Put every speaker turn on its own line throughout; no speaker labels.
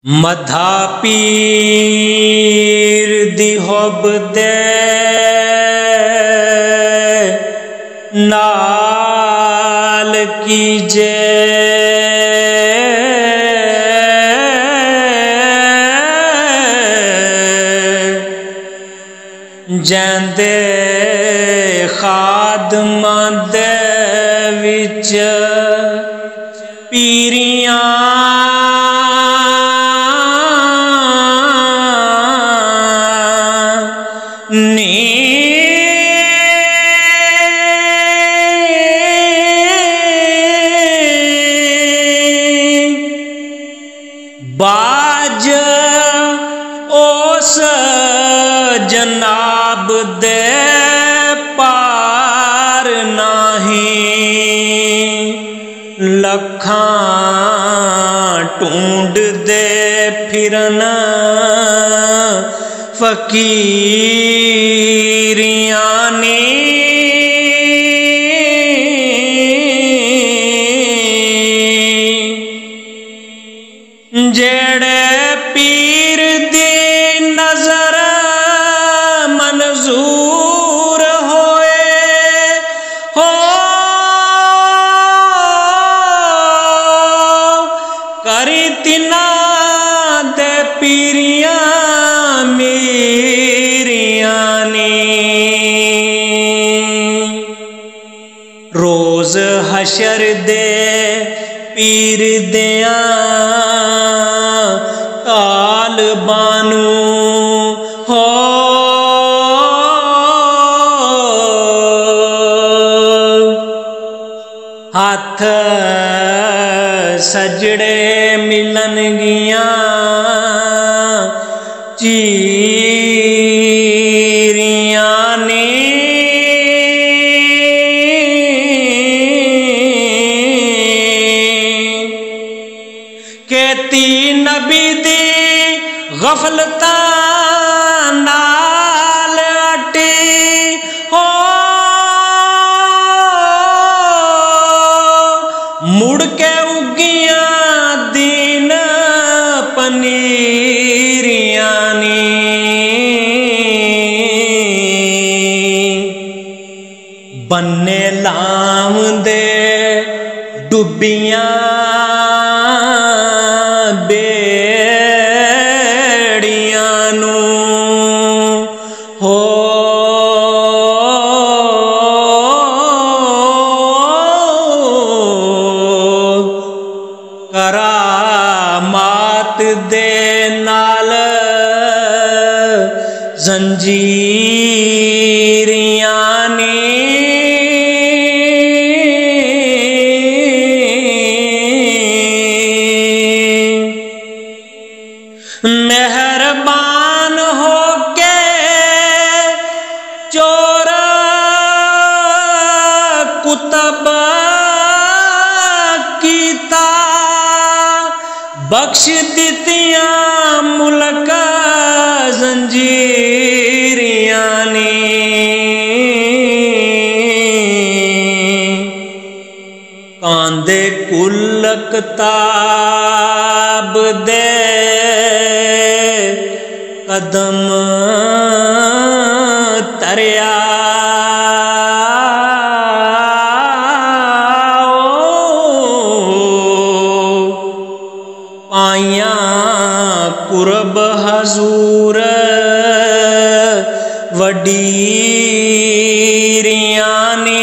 मधा पीर दी होब दे नाल कीजे जैंदे खादमां दे विच पीरियां बाज ओस जनाब दे पार नहीं लखां ढूंढ दे फिरन फकीरियां नी जेड़े पीर दी नजर मंजूर होए हो करी तिना दे पीरियां मेरियां नी रोज हशर दे पीर दियां तालबानू हो हाथ सजड़े मिलन गियां चीरियां ने केती नबी दी गफलता नाल अटी हो मुड़ के उगियां दीन पनीरियां नी बन्ने लाम दे डुबियां हो करामात दे नाल जंजीरियां नी मेहरबान हो चोर कुतब कीता बख्श दितियां मुल्क जंजीरियां नी कांदे कुलक ताब दे कदम तरया पाइया कुरब हजूर वडीरियां नी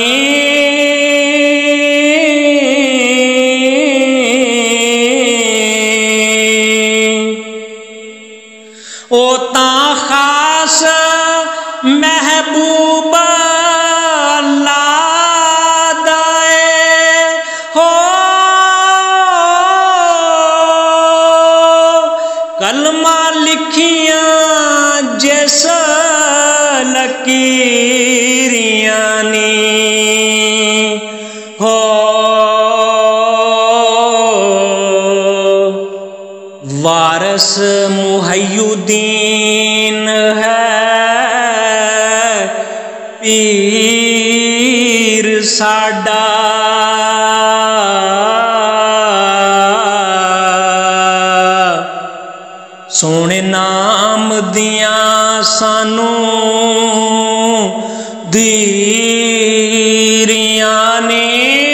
ओ ता खास महबूब लादाए हो कलमा लिखियां जिस लकीरियां नी हो वारस मुहय्युद्दीन है पीर साडा सोने नाम दिया सानू दीरियां ने।